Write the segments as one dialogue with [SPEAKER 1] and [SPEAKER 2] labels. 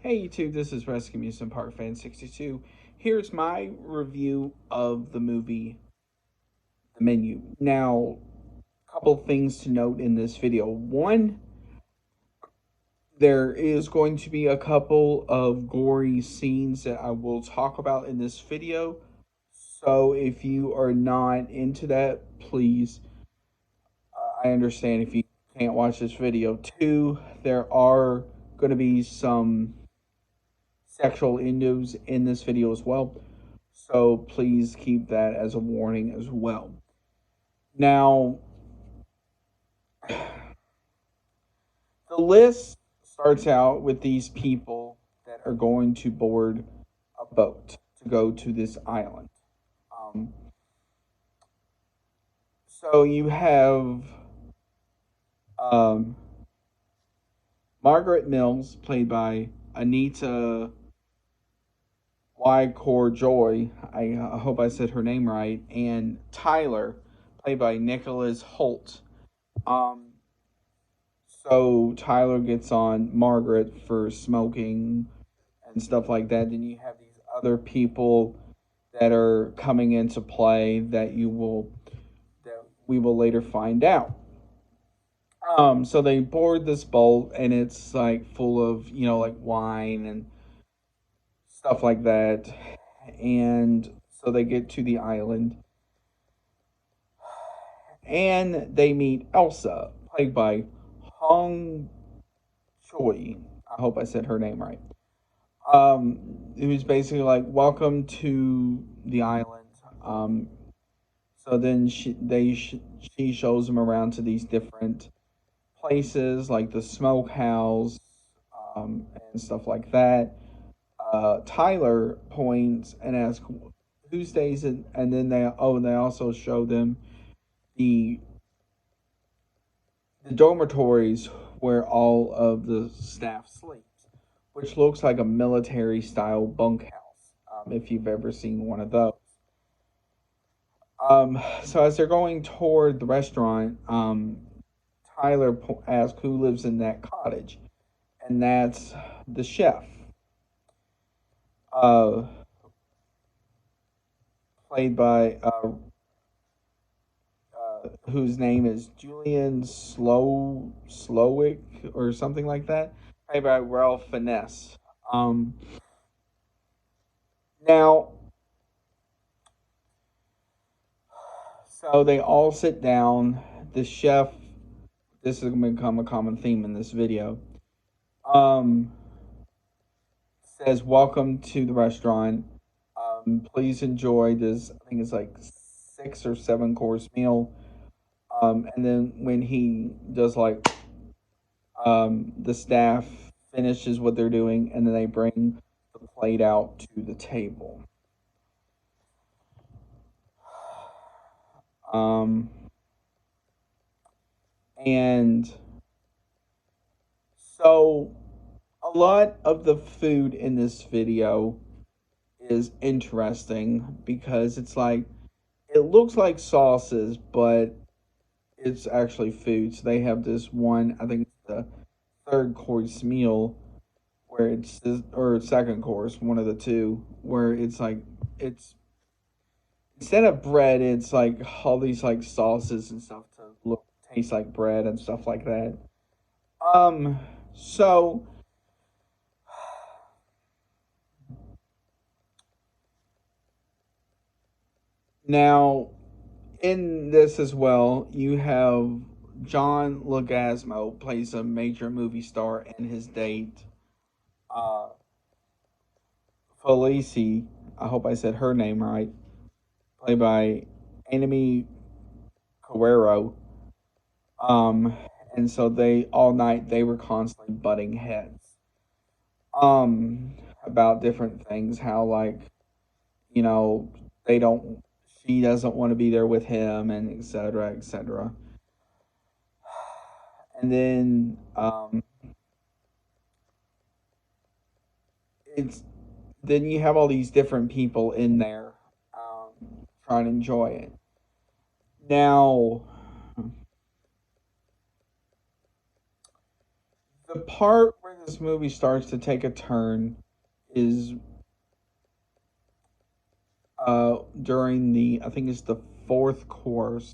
[SPEAKER 1] Hey YouTube, this is Rescue Amusement Park Fan 62. Here's my review of the movie The Menu. Now, a couple things to note in this video. One, there is going to be a couple of gory scenes that I will talk about in this video. So if you are not into that, please, I understand if you can't watch this video. Two, there are going to be some sexual innuendos in this video as well. So please keep that as a warning as well. Now, the list starts out with these people that are going to board a boat to go to this island. Um, so you have um, Margaret Mills, played by Anita Core Joy. I hope I said her name right. And Tyler, played by Nicholas Holt. So Tyler gets on Margaret for smoking and stuff like that. Then you have these other people that are coming into play that we will later find out. So they board this boat and it's like full of, like wine and stuff like that. And so they get to the island and they meet Elsa, played by Hong Choi. I hope I said her name right. It was basically like, welcome to the island. So then she shows them around to these different places like the smokehouse, and stuff like that. Tyler points and asks who stays in, and then they also show them the dormitories where all of the staff sleeps, which looks like a military style bunkhouse, if you've ever seen one of those. So as they're going toward the restaurant, Tyler asks who lives in that cottage, and that's the chef, uh, played by whose name is Julian Slowick or something like that, played by Ralph Finesse. Now, so they all sit down. The chef, this is going to become a common theme in this video, says, "Welcome to the restaurant. Please enjoy this." I think it's like 6 or 7 course meal. And then when he does like, the staff finishes what they're doing, and then they bring the plate out to the table. And so a lot of the food in this video is interesting because it's like, it looks like sauces, but it's actually food. So they have this one, I think it's the third course meal, where it's, or second course, one of the two, where it's like, it's, instead of bread, it's like all these like sauces and stuff to taste like bread and stuff like that. So now in this as well, you have John Leguizamo plays a major movie star and his date, uh, Felicie. I hope I said her name right. Played by Anime Carrero. Um, and so they all night they were constantly butting heads. About different things, how like, you know, they don't she doesn't want to be there with him, and etc. etc. And then it's then you have all these different people in there, trying to enjoy it. Now, the part where this movie starts to take a turn is during the, I think it's the fourth course,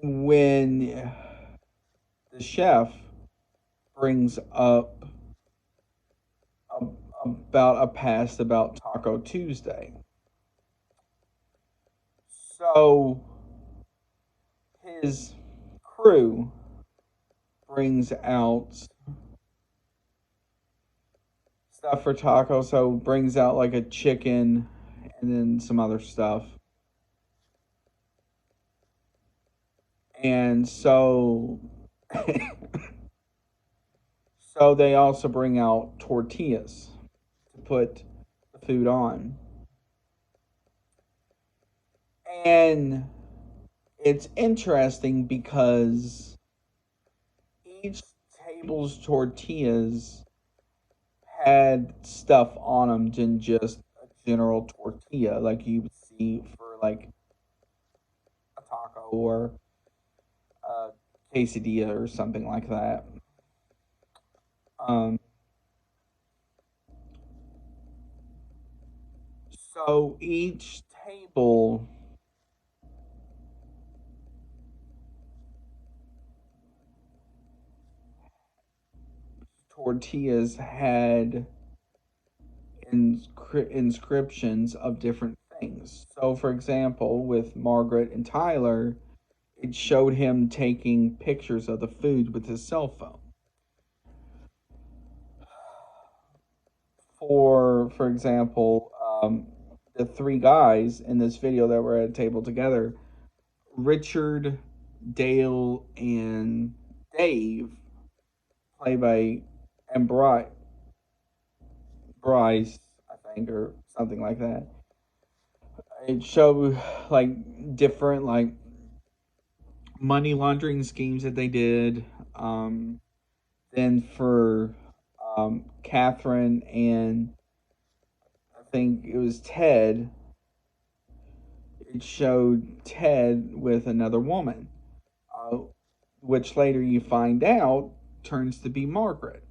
[SPEAKER 1] when the chef brings up a, about a past about Taco Tuesday. So his crew brings out stuff for taco, so brings out like a chicken and then some other stuff. And so so they also bring out tortillas to put the food on. And it's interesting because each table's tortillas had stuff on them than just a general tortilla like you would see for like a taco or a quesadilla or something like that. Um, so each table tortillas had inscriptions of different things. So, for example, with Margaret and Tyler, it showed him taking pictures of the food with his cell phone. For example, the three guys in this video that were at a table together, Richard, Dale, and Dave, played by and Bryce, I think, or something like that. It showed like different like money laundering schemes that they did. Then for Catherine and I think it was Ted, it showed Ted with another woman, uh, which later you find out turns to be Margaret.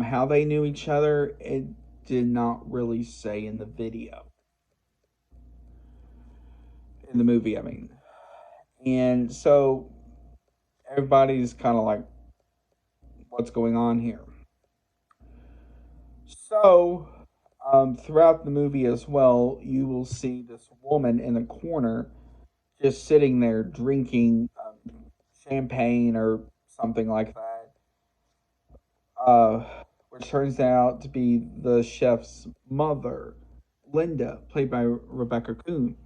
[SPEAKER 1] How they knew each other, it did not really say in the video, in the movie, I mean. And so everybody's kind of like, what's going on here? So, throughout the movie as well, you will see this woman in a corner just sitting there drinking champagne or something like that, uh, which turns out to be the chef's mother, Linda, played by Rebecca Coon.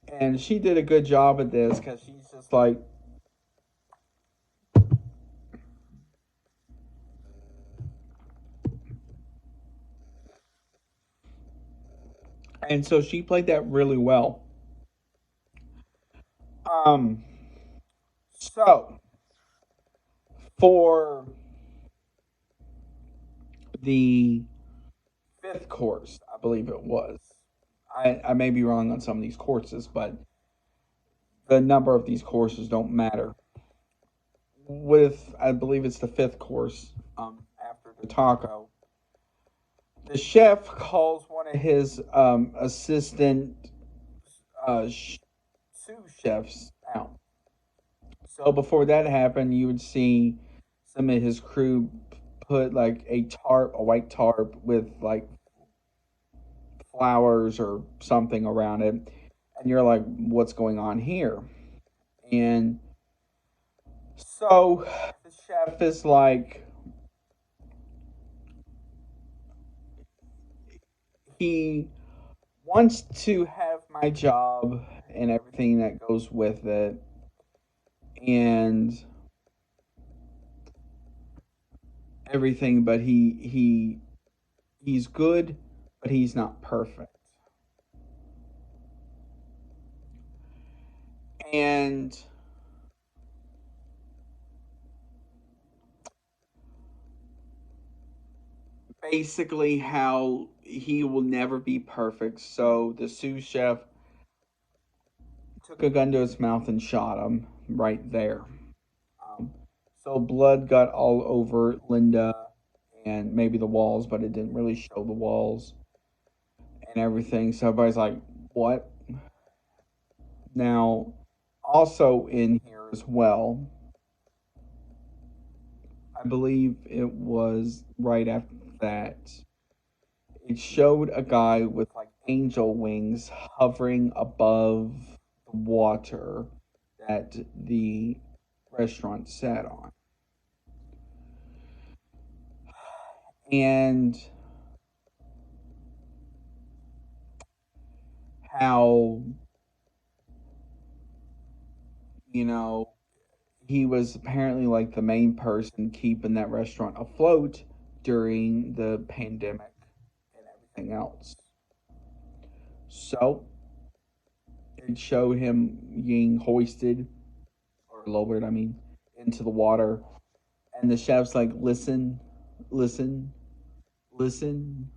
[SPEAKER 1] And she did a good job at this because she's just like, and so she played that really well. Um, so for the fifth course, I believe it was. I may be wrong on some of these courses, but the number of these courses don't matter. With, I believe it's the fifth course, after the taco, the chef calls one of his assistant uh, sous chefs out. So before that happened, you would see some of his crew put like a white tarp with like flowers or something around it, and you're like, what's going on here? And so the chef is like, he wants to have my job and everything that goes with it, and everything, but he's good, but he's not perfect. And basically how he will never be perfect. So the sous chef took a gun to his mouth and shot him right there. So blood got all over Linda and maybe the walls, but it didn't really show the walls and everything. So everybody's like, what? Now, also in here as well, I believe it was right after that, it showed a guy with like angel wings hovering above the water that the restaurant sat on. And how, you know, he was apparently like the main person keeping that restaurant afloat during the pandemic and everything else. So it showed him being hoisted or lowered, I mean, into the water. And the chef's like, listen, listen, listen,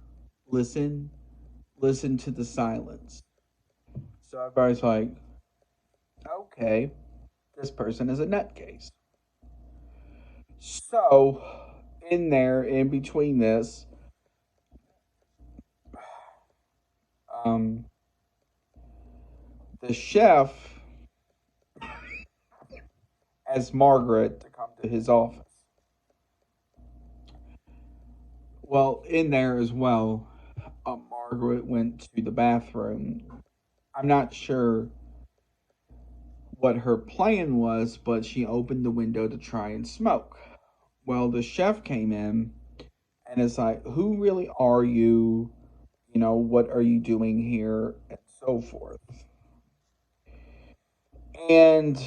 [SPEAKER 1] listen, listen to the silence. So everybody's like, okay, this person is a nutcase. So, in there, in between this, um, the chef asked Margaret to come to his office. Well, in there as well, Margaret went to the bathroom. I'm not sure what her plan was, but she opened the window to try and smoke. Well, the chef came in and is like, who really are you? You know, what are you doing here? And so forth. And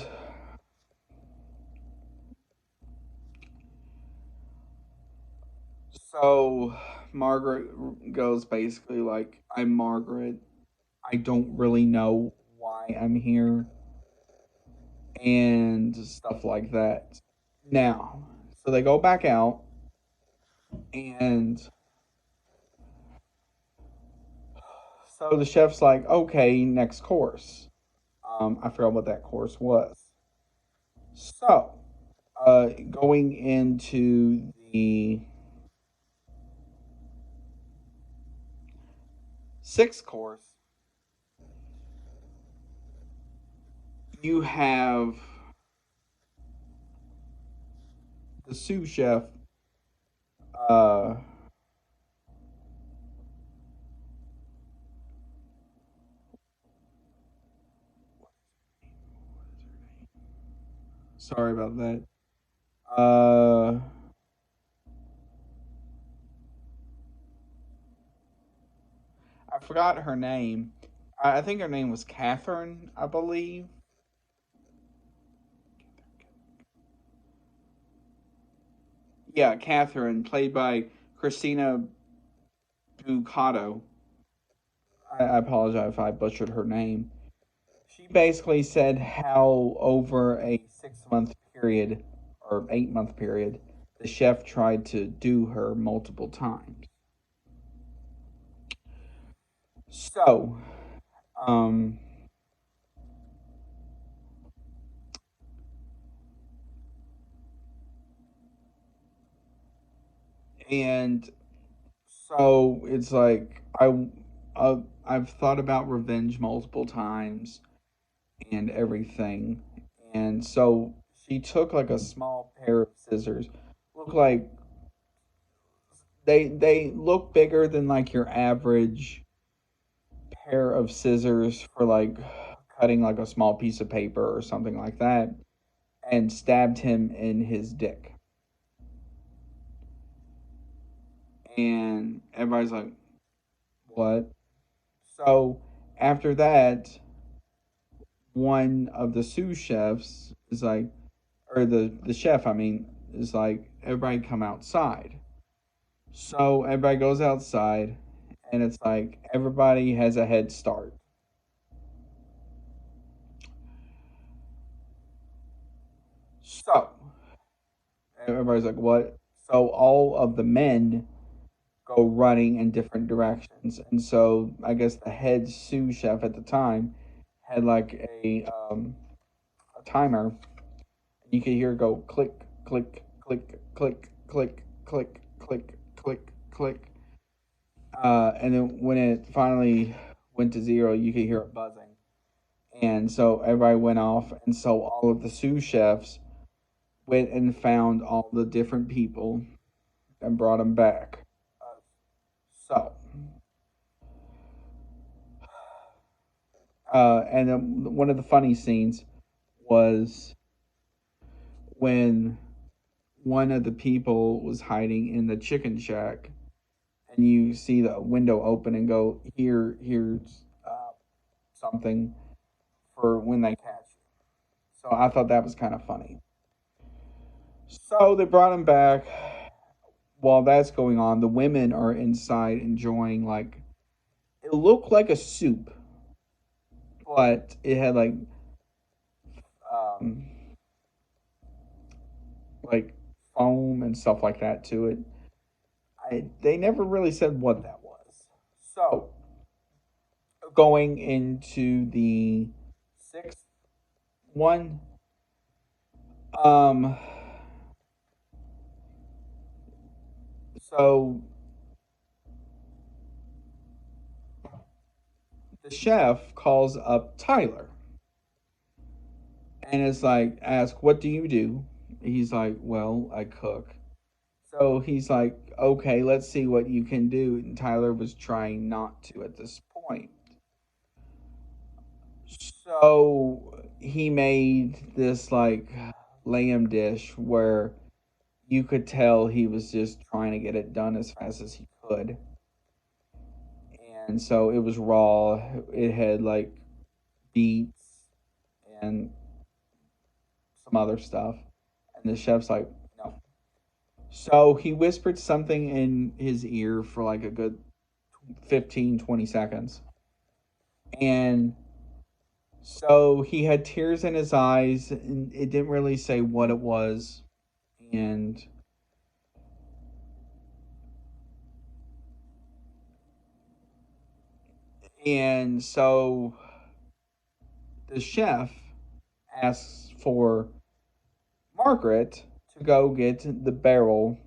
[SPEAKER 1] so Margaret goes basically like, I'm Margaret. I don't really know why I'm here. And stuff like that. Now, so they go back out and so the chef's like, okay, next course. I forgot what that course was. So, going into the sixth course, you have the sous chef. Uh, Sorry about that. Uh, I forgot her name. I think her name was Catherine, I believe. Yeah, Catherine, played by Christina Buccato. I apologize if I butchered her name. She basically said how over a 6 month period or 8 month period, the chef tried to do her multiple times. So, um, and so it's like I've thought about revenge multiple times and everything, and so she took like a small pair of scissors, look like they look bigger than like your average pair of scissors for like cutting like a small piece of paper or something like that, and stabbed him in his dick. And everybody's like, what? So after that, one of the sous chefs is like, or the chef, I mean, is like, everybody come outside. So everybody goes outside, and it's like everybody has a head start. So everybody's like, what? So all of the men go running in different directions. And so I guess the head sous chef at the time had like a timer. You could hear it go click, click, click, click, click, click, click, click, click. And then when it finally went to zero, you could hear it buzzing. And so everybody went off, and so all of the sous chefs went and found all the different people and brought them back. So, and then one of the funny scenes was when one of the people was hiding in the chicken shack, and you see the window open and go, here's something for when they catch you. So I thought that was kind of funny. So they brought him back. While that's going on, the women are inside enjoying, like, it looked like a soup, but it had um, like foam and stuff like that to it. They never really said what that was. So going into the sixth one, um, so the chef calls up Tyler and is like, ask, what do you do? He's like, well, I cook. So he's like, okay, let's see what you can do. And Tyler was trying not to at this point. So he made this like lamb dish where you could tell he was just trying to get it done as fast as he could. And so it was raw. It had like beets and some other stuff. And the chef's like, no. So he whispered something in his ear for like a good 15, 20 seconds. And so he had tears in his eyes, and it didn't really say what it was. And so the chef asks for Margaret to go get the barrel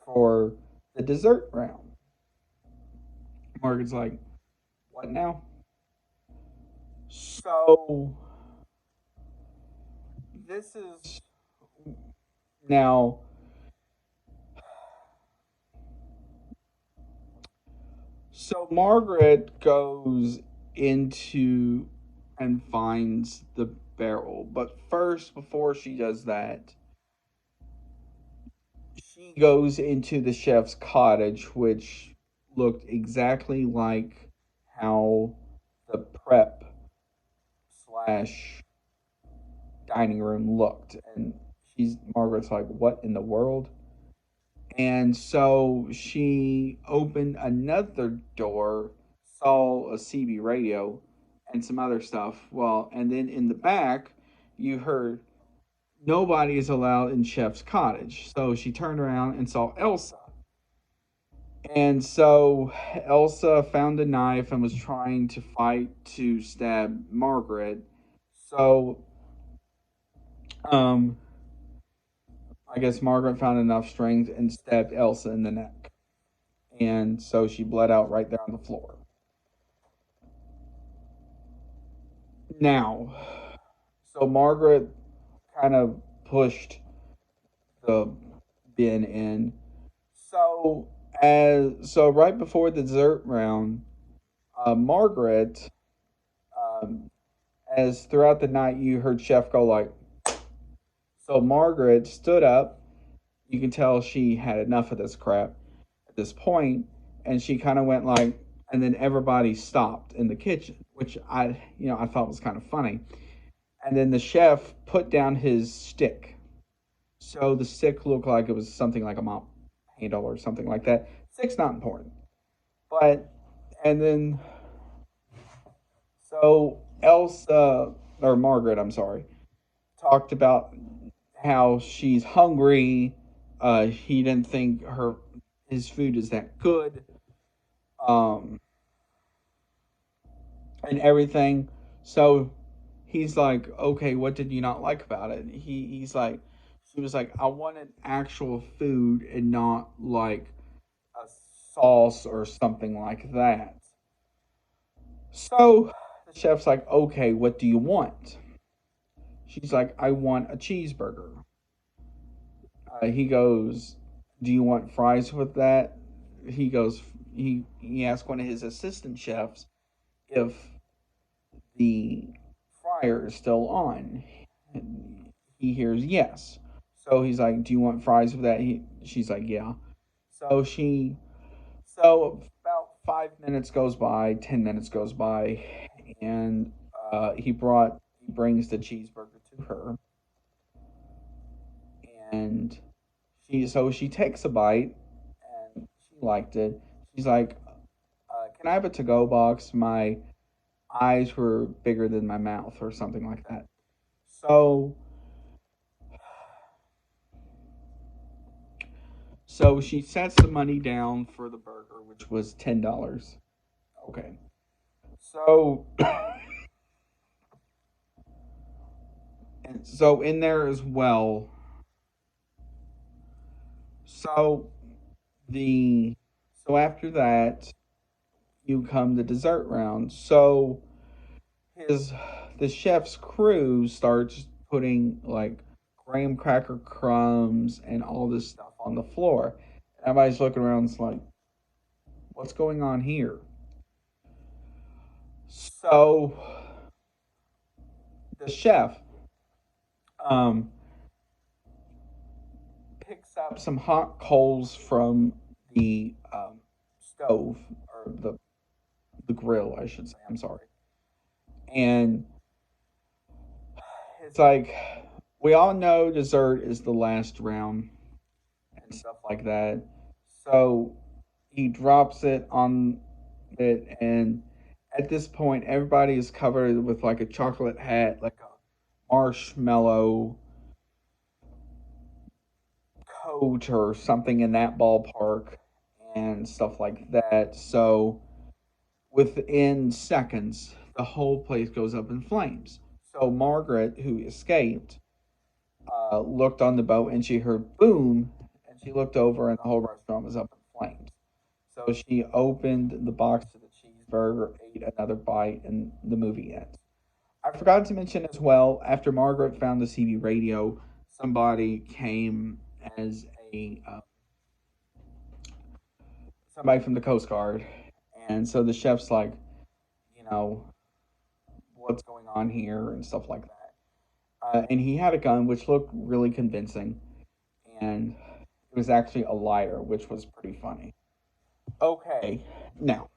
[SPEAKER 1] for the dessert round. Margaret's like, what now? So this is now. So Margaret goes into and finds the barrel, but first, before she does that, she goes into the chef's cottage, which looked exactly like how the prep slash dining room looked. And Margaret's like, what in the world? And so she opened another door, saw a CB radio and some other stuff. Well, and then in the back, you heard nobody is allowed in Chef's cottage. So she turned around and saw Elsa. And so Elsa found a knife and was trying to fight to stab Margaret. So um, I guess Margaret found enough strength and stabbed Elsa in the neck. And so she bled out right there on the floor. Now, so Margaret kind of pushed the bin in. So right before the dessert round, Margaret, um, as throughout the night you heard Chef go like, so Margaret stood up. You can tell she had enough of this crap at this point, and she kind of went like, and then everybody stopped in the kitchen, which I thought was kind of funny. And then the chef put down his stick. So the stick looked like it was something like a mop handle or something like that. Stick's not important. But, and then, so Elsa, or Margaret, I'm sorry, talked about how she's hungry. He didn't think his food is that good. Um, and everything. So he's like, okay, what did you not like about it? He's like, She was like, I wanted actual food and not like a sauce or something like that. So the chef's like, okay, what do you want? She's like, I want a cheeseburger. He goes, do you want fries with that? He goes, he asked one of his assistant chefs if the fryer is still on. And he hears yes. So he's like, do you want fries with that? She's like, yeah. So so about 5 minutes goes by, 10 minutes goes by, and he brings the cheeseburger to her, and she takes a bite, and she liked it. She's like, "Can I have a to-go box? My eyes were bigger than my mouth, or something like that." So so she sets the money down for the burger, which was $10. Okay. So and so in there as well. So the so after that you come the dessert round. So his the chef's crew starts putting like graham cracker crumbs and all this stuff on the floor. Everybody's looking around. It's like, what's going on here? So the chef um, picks up some hot coals from the stove or the grill, I should say. I'm sorry, and it's like we all know dessert is the last round and stuff like that. So he drops it on it, and at this point, everybody is covered with like a chocolate hat, like a marshmallow coat or something in that ballpark, and stuff like that. So within seconds, the whole place goes up in flames. So Margaret, who escaped, looked on the boat and she heard boom, and she looked over and the whole restaurant was up in flames. So she opened the box of the cheeseburger, ate another bite, and the movie ends. I forgot to mention as well, after Margaret found the CB radio, somebody came as a somebody from the Coast Guard, and so the chef's like, you know, what's going on here and stuff like that. And he had a gun, which looked really convincing, and it was actually a lighter, which was pretty funny. Okay, now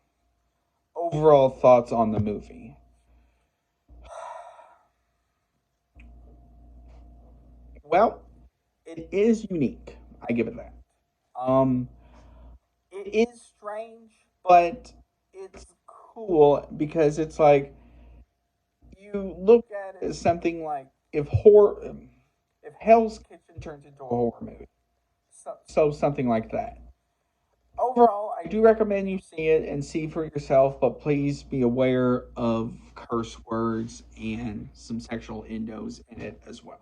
[SPEAKER 1] overall thoughts on the movie. Well, it is unique. I give it that. Um, it is strange, but it's cool because it's like you look at it as something like if Hell's Kitchen turns into a horror movie, so something like that. Overall, I do recommend you see it and see for yourself, but please be aware of curse words and some sexual endos in it as well.